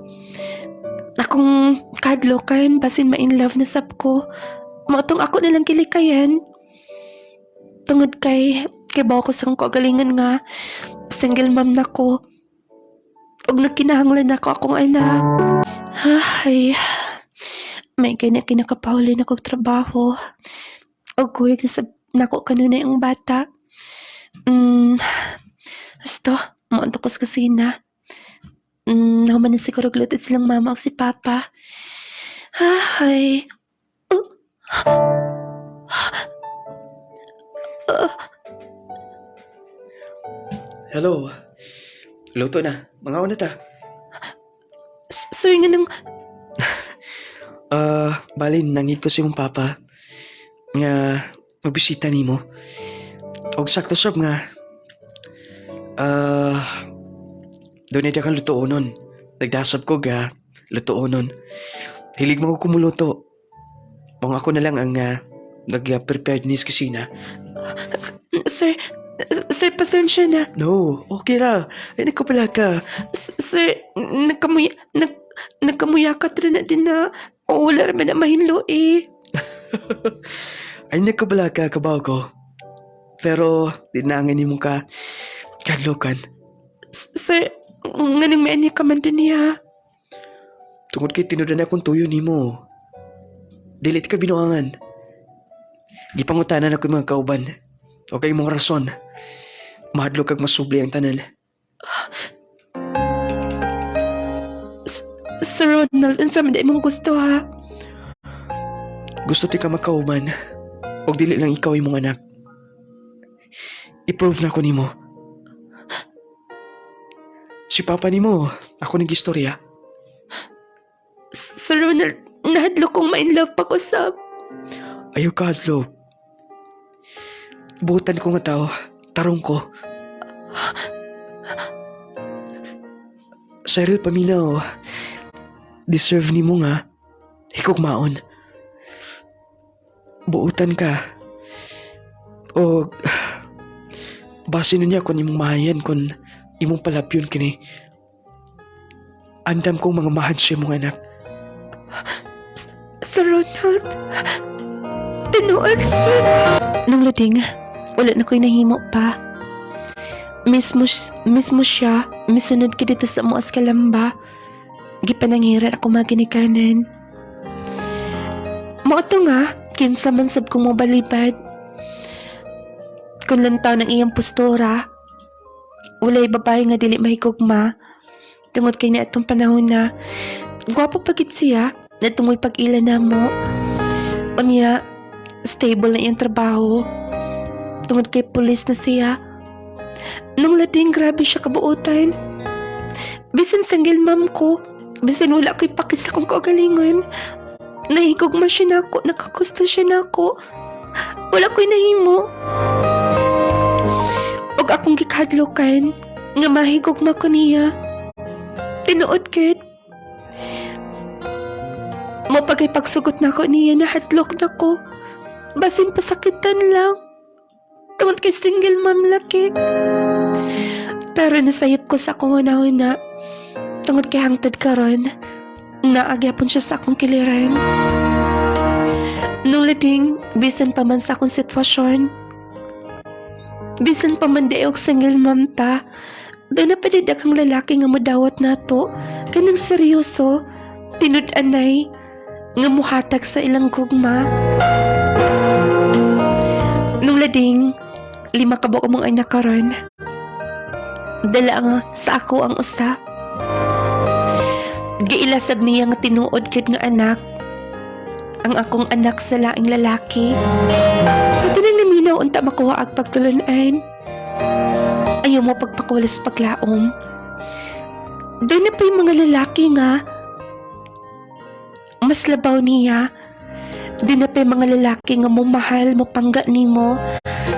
Akong kadlokan, basin ma-in love na sab ko. Mautong ako na lang kilikayan. Tungod kay bawa ko sa akong kagalingan nga, single mom na ko. Og nagkinahanglan ako akong anak. Ay, may kinakapahuli na kong trabaho. O kuya sa nako kanuna yung bata. Asto, mauntok ko sa kusina. Naman na siguro glutin silang mama o si papa. Ay. Hello. Luto na. Mga una ta. Sir, nga nang... Balin, nangit ko sa iyong papa. Nga, magbisita ni mo. Og sakto sab nga. Doon na kang lutoonon. Nagdasab ko ga, lutoonon. Hilig mo ko kumuluto. Pang ako na lang ang nag-prepared ni sa kusina. Sir, pasensya na. No, okay ra. Ay, nagkapala ka. Sir, nagkamuyakat rin na din na o wala rin na mahinlo eh. Ay, nagkabala ka, kabaw ko. Pero, dinangin ni mo ka, kadlokan. Sir, nganong may ka man din niya. Tungod kay tinudan akong tuyo ni mo. Dilit ka binuangan. Gipangutanan ako yung mga kauban. O kay mong rason. Mahadlo kag masubli ang tanan. Sir Ronald, unsa man di mong gusto ha? Gusto ti ka makauban. O dili lang ikaw yung mga anak. I-prove na ako ni mo. Si Papa ni mo, ako nag-istorya. Sir Ronald, nahadlo kong ma-inlove pag-usap. Ayaw ka, hadlo. Buhutan ko nga tao. Tarong ko. Cyril, paminaw. Deserve ni mo nga. Hikugmaon. Buutan ka. O base nun niya kung imong mahayan kung imong palapyon kini. Andam kong mga mahal siya mong anak. Sir Ronald, tinuod sir. Nung lading, wala na ko'y nahimo pa. Mismo siya, misunod ka dito sa muas kalamba. Gipananghiran ako maginikanan. Moto nga, kinsa man sab kong mobalibad. Kung lantaw ng iyang postura, walay babae nga dili mahigugma. Tungod kay na itong panahon na, gwapo pagit siya, na tumoy pag-ila na mo. O niya, stable na iyang trabaho. Tungod kay pulis na siya. Nung lading, grabe siya kabuutan. Bisan single mom ko, bisan wala ko'y pakis akong kagalingon. Nahigugma siya na ako, nakakusta siya na ako. Wala ko'y nahimo. Og akong gikadlokan, nga mahigugma ko niya. Tinuod kit. Mo pagay pagsugot na ko niya na hadlok na ko. Basin pasakitan lang. Tungod kay single mom laki. Pero nasayop ko sa akong una-una. Tungod kay hangtod karon, naagyapon siya sa akong kiliran. Nung lading, bisan pa man sa akong sitwasyon. Bisan pa man daog single mom ta. Doon na padidag ang lalaki nga modawat nato. Kanang seryoso, tinud-anay, nga muhatag sa ilang gugma. Nung lading, 5 ka buok mong anak karon. Dala nga sa ako ang usa. Giilasab niya nga tinuod kit nga anak. Ang akong anak sa laing lalaki. Sa tinang naminaw unta makuha ag pagtulunan. Ayaw mo pagpakuwalas paglaom. Doon na pa yung mga lalaki nga. Mas labaw niya. Doon na pa yung mga lalaki nga mo mahal, mo pangga ni mo.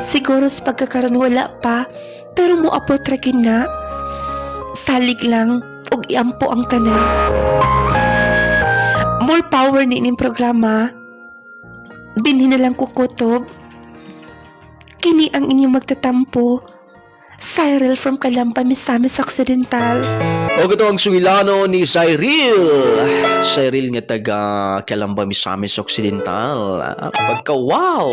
Siguro sa pagkakaroon wala pa, pero mo apotrakin na. Salig lang, ug iampo ang tanan. More power ni ining programa. Dinhi na lang kukutob. Kini ang inyong magtatampo. Cyril from Calamba, Misamis Occidental. O ito ang sungilano ni Cyril. Cyril nga taga Calamba, Misamis Occidental. Pagka-wow!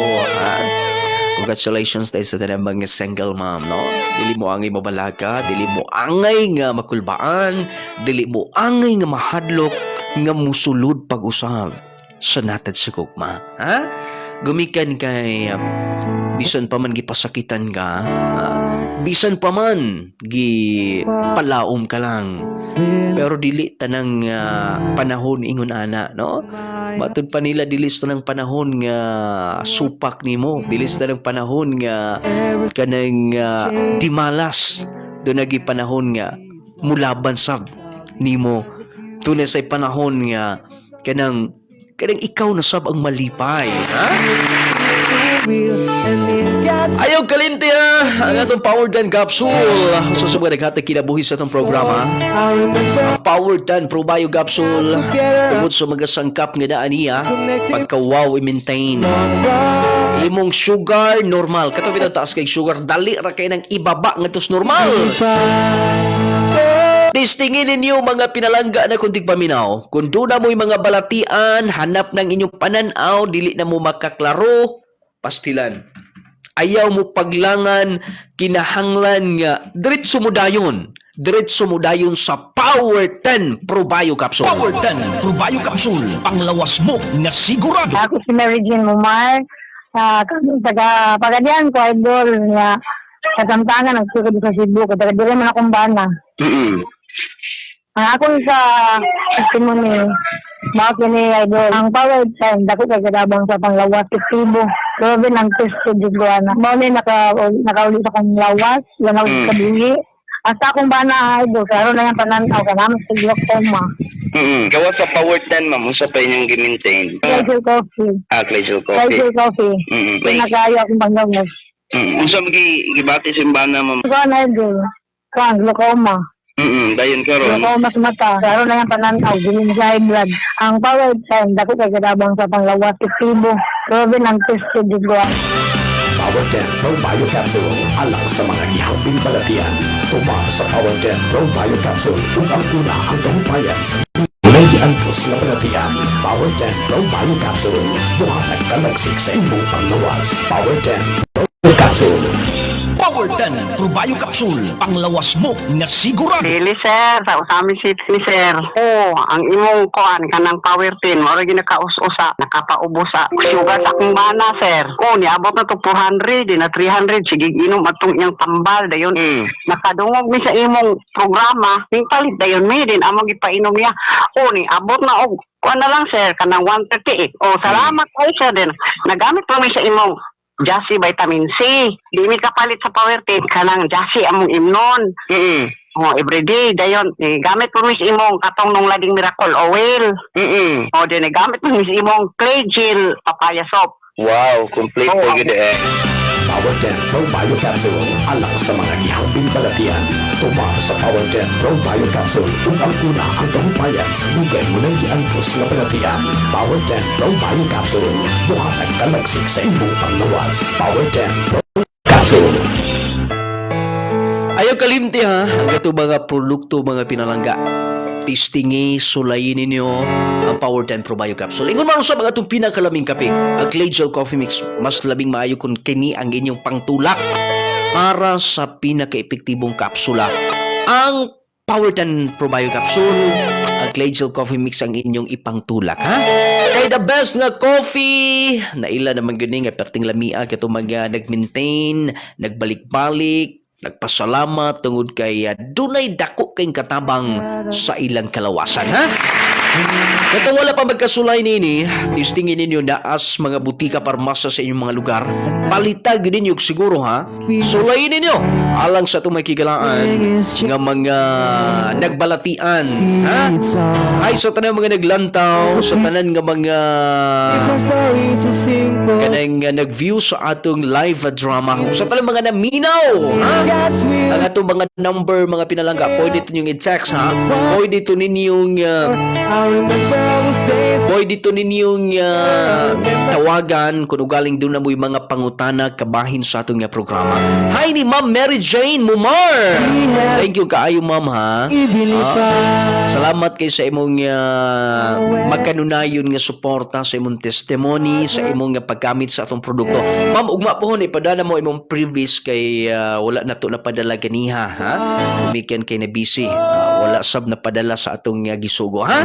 Congratulations tayo sa tanang single mom, no? Dili mo angay mabalaga, dili mo angay nga makulbaan, dili mo angay nga mahadlok, nga musulod pag-usab sa natad sa gugma. Ha? Gumikan kay bisan pa man gipasakitan ka, bisan pa man palaom ka lang, pero dili tanang panahon ingon ana, no? Matud pa nila dilis tanang panahon nga supak nimo, dilis tanang panahon nga kanang dimalas, do nagi panahon nga mulaban sab nimo, tunay say panahon nga kanang ikaw na sab ang malipay, ha? Ayaw kalimti ha ang atong Power Dan Capsule. Susubok naghatag kinabuhi sa atong programa. Ang Power Dan Probio Capsule tungod sa mga sangkap nga daan niya pagka-wow i-maintain. Imong sugar normal, katong taas kay sugar, dali ra kay nang ibaba nga tos normal. Tistingin ninyo mga pinalangga na kunting paminaw. Kung doon na mo'y mga balatian, hanap ng inyong pananaw, dili na mo makaklaro, pastilan. Ayaw mo paglangan, kinahanglan nga, diretso mo dayon. Diretso mo dayon sa Power 10 Pro Bio Capsule. Power 10 Pro Bio Capsule, panglawas mo na sigurado. Ako si Mary Jean Mumar, taga Pagadian ko, idol niya. Sa Samtangan, nagsuko sa Cebu, taga dire man akong bana. Ang akong sa testimony, bakit ni idol, ang Power 10, dako kay kadabang sa panglawas, efektibo. Grabe ng test ko dito, ana. Mao ni nakauli sa kong lawas, yan ako sa buhi. Hasta akong bana, idol, karon na yung pananaw, kanamas sa glaucoma. Gawa sa Power 10, ma'am. Usa pa inyong gi-maintain. Pleasure coffee. Pleasure coffee. Pleasure coffee. Pinakayo akong panglawas. Usa gibati simbana, ma'am. Kuan idol, kuan glaucoma. Dayon karon. Glaucoma sa mata, karon na yung pananaw, giling sa high blood. Ang Power 10, dako kay kadabang sa panglawas, efektibo. Grabe ng test ko dito, Power 10 Pro Bio Capsule alang sa mga gihambing balatian. Tuma sa Power 10 Pro Bio Capsule ug ang una ang kahupayan sa walay giantos na balatian. Power 10 Pro Bio Capsule buhatag kalagsik sa imong panglawas. Power 10 Pro Capsule. Power 10 Pro Bio Capsule, panglawas mo na sigurado. Dili sir, sa Usami City sir. Ang imong kuan kanang Power 10, mao ginakaus-usa, nakapaubo sa sugar sa akong bana sir. Niabot na to 400, di na 300, sige inom atong iyang tambal dayon. Nakadungog mi sa imong programa, ning palit dayon mi din among gipainom niya. Ni abot na og kuan na lang sir kanang 138. Salamat kay sir din. Nagamit pa mi sa imong Jassy Vitamin C. Di mi kapalit sa Power 10 kanang Jassy among imnon. Everyday dayon gamit po mis imong katong nung lading Miracle Oil. Din gamit po mis imong Clay Gel papaya soap. Wow, complete po gid Power 10 Pro Bio Capsule alang sa mga gihambing balatian. Tuma sa Power 10 Pro Bio Capsule ug ang una ang kahupayan sa dugay mo nang giantos na balatian. Power 10 Pro Bio Capsule buhatag kalagsik sa imong panglawas. Power 10 Pro Capsule. Ayaw kalimti ha, ang ito mga produkto, mga pinalangga. Tistingi, sulayin ninyo ang Power 10 Pro Bio Capsule. Ingon man sa mga itong pinakalaming kape, ang Clay Gel Coffee Mix, mas labing maayo kung kini ang inyong pangtulak para sa pinaka-epektibong kapsula. Ang Power 10 Pro Bio Capsule, ang Clay Gel Coffee Mix ang inyong ipangtulak, ha? Kay the best nga coffee, naila naman gani nga perting lamia kato mga nag-maintain, nagbalik-balik, nagpasalamat tungod kay dunay dako kayong katabang sa ilang kalawasan, ha? Katong wala pa magkasulay nini, tistingin ninyo naas mga butika parmasa sa inyong mga lugar. Palitag ninyo siguro, ha? Sulayin ninyo alang sa itong makigalaan nga mga nagbalatian, ha? Ay sa tanan mga naglantaw, sa tanan nga mga kanang nag-view sa atong live drama, sa tanan mga naminaw, ha? Ang atong mga number, mga pinalangga, pwede ito ninyong i-text, ha? Pwede ito ninyong tawagan kung ugaling doon na mo'y mga pangutana kabahin sa atong programa. Hi ni Ma'am Mary Jane Mumar. Thank you kaayo ma'am, ha? Salamat kay sa imong magkanunayon nga suporta, sa imong testimony, sa imong paggamit sa atong produkto. Ma'am, ugma po ipadala mo imong previous kay wala na to napadala ganiha, ha? Umikan kay na busy. Wala sab napadala sa atong gisugo, ha?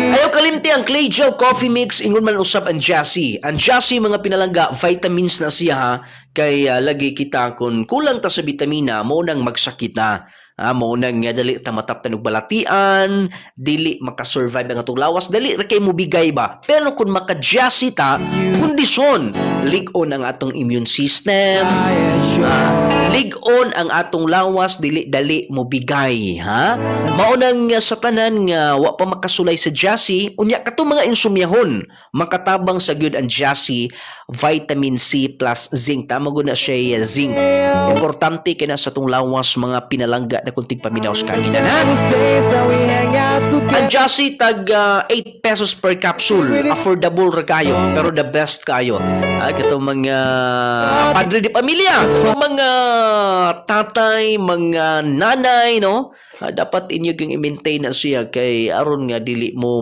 Ayaw kalimti ang Clay Gel Coffee Mix, ingon man usab ang Jassy. Ang Jassy mga pinalangga, vitamins na siya, ha? Kay lagi kita kung kulang ta sa vitamina, mo nang magsakit na. Mo nang dali ta mataptan og balatian, dili makasurvive ang atong lawas, dali ra kay mo bigay ba. Pero kung maka-Jassy ta, kondisyon, lig-on ang atong immune system, lig-on ang atong lawas, dili mo bigay, ha? Mao nang sa tanan nga wa pa makasulay sa Jassy, unya katong mga insumyahon, makatabang sa gyud ang Jassy, vitamin C plus zinc. Tama gud na siya zinc. Importante kay na sa atong lawas mga pinalangga na kunting paminaw sa kanina na. Ang Jassy tag 8 pesos per capsule. Affordable ra kayo, pero the best kayo. Katong mga padre de pamilya, mga tatay, mga nanay, no? Dapat inyo yung i-maintain na siya kay aron nga dili mo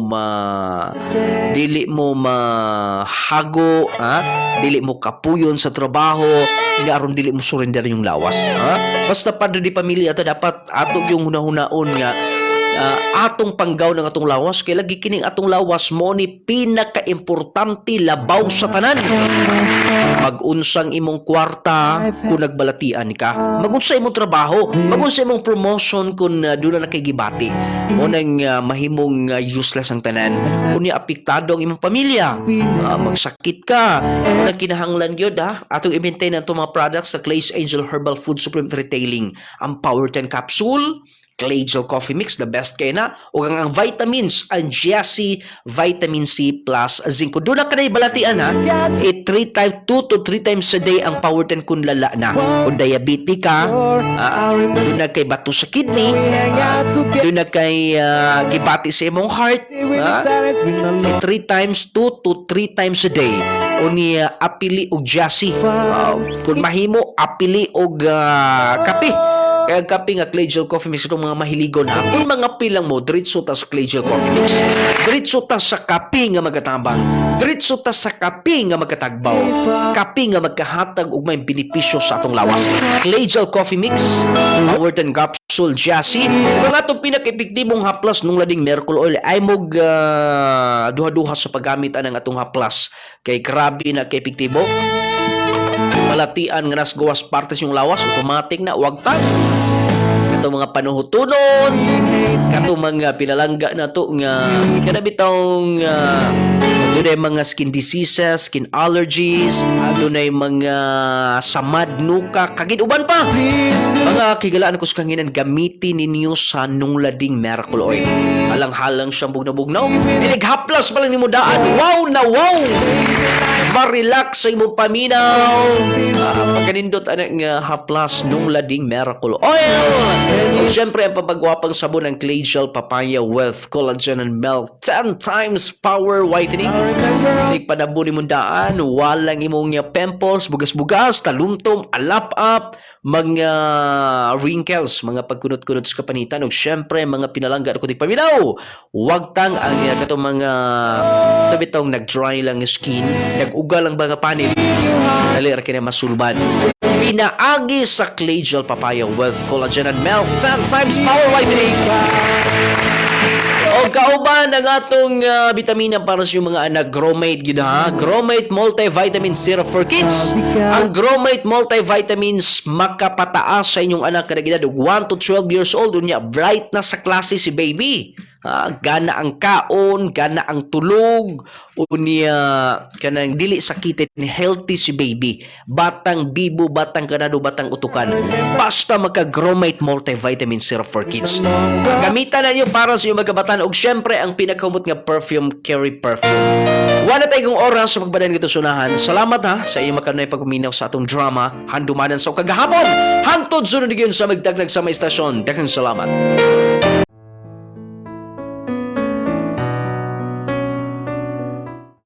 mahago, dili mo kapuyon sa trabaho, nga aron dili mo surrender yung lawas, basta padre di pamilya ta dapat ato yung hunahunaon nga atong panggaw ng atong lawas kay lagi kining atong lawas mo ni pinaka-importante labaw sa tanan. Mag-unsang imong kwarta kung nagbalatian ka, mag-unsa imong trabaho, mag-unsa imong promotion kung doon na nakigibati mo nang mahimong useless ang tanan, kung apektado ang imong pamilya, magsakit ka, kung kinahanglan gyud atong i-maintain ang mga products sa Clay's Angel Herbal Food Supplement Retailing, ang Power 10 Capsule, Clay Gel Coffee Mix, the best kay na, o ang vitamins, ang Giaci Vitamin C Plus Zinc. Doon na ka na ibalatian 2 to 3 times a day ang Power 10 kung lala na. Kung diabetes ka, doon na kay bato sa kidney, doon na kay gibati sa imong heart, 2 to 3 times a day. O ni apili og Giaci. Kung mahimo, apili og kape. Kaya kape nga Clay Gel Coffee Mix itong mga mahiligon kung mga pilang mo, diretso ta sa Clay Gel Coffee Mix, diretso ta sa kape nga magatabang, diretso ta sa kape nga magatagbaw, kape nga magkahatag og may benepisyo sa atong lawas. Clay Gel Coffee Mix, Power 10 Capsule Giaci, mga itong pinaka-epektibong haplas nung lading miracle oil ay mog duha-duha sa paggamit ng atong haplas kay grabe na ka-epektibo. Malatian nga nas gawas partes yung lawas, automatic na wag tag katong mga panuhutunon, katong mga pinalangga na to nga kanabitong dunay mga skin diseases, skin allergies, dunay mga samad, nuka, kagid uban pa. Mga kigalaan ko sa kanginan, gamitin ninyo sa nunglading miracle oil. Halang-halang siyang bugnaw-bugnaw. Haplas pa lang ni mo daan. Wow na wow! Ma-relax sa imong paminaw. Pagkanindot nga haplas nunglading miracle oil. O syempre, ang papagwapang sabon ng Clay Gel Papaya with collagen and milk 10 times power whitening. Nagpadabo ni mong daan, walang imong pimples, bugas-bugas, talumtom, alap-up, mga wrinkles, mga pagkunot-kunot sa kapanitan, o syempre, mga pinalangga at kutik paminaw. Huwag tang ang katong mga tabitong nag-dry lang skin, nag-ugal lang mga panit, nalir ka na masulban. Pinaagi sa Clay Gel Papaya with collagen and milk 10 times power whitening. O kauban ang atong vitamina para sa mga anak, Gromate gid Gromate Multivitamin Syrup for Kids. Ang Gromate Multivitamins makapataas sa inyong anak kada edad 1 to 12 years old, unya bright na sa klase si baby. Gana ang kaon, gana ang tulog, unya kanang dili sakitin, healthy si baby. Batang bibo, batang kanado, batang utukan. Basta magka-Gromate Multivitamin Syrup for Kids. Gamitan na niyo para sa iyong magkabatan, og syempre ang pinakamot nga perfume, Carry Perfume. Wala tayong oras sa pagbadan gito sunahan. Salamat sa iyong makanay pagpaminaw sa atong drama, handumanan sa kagahapon. Hangtod sunod sa magdagdag sa may istasyon. Daghang salamat.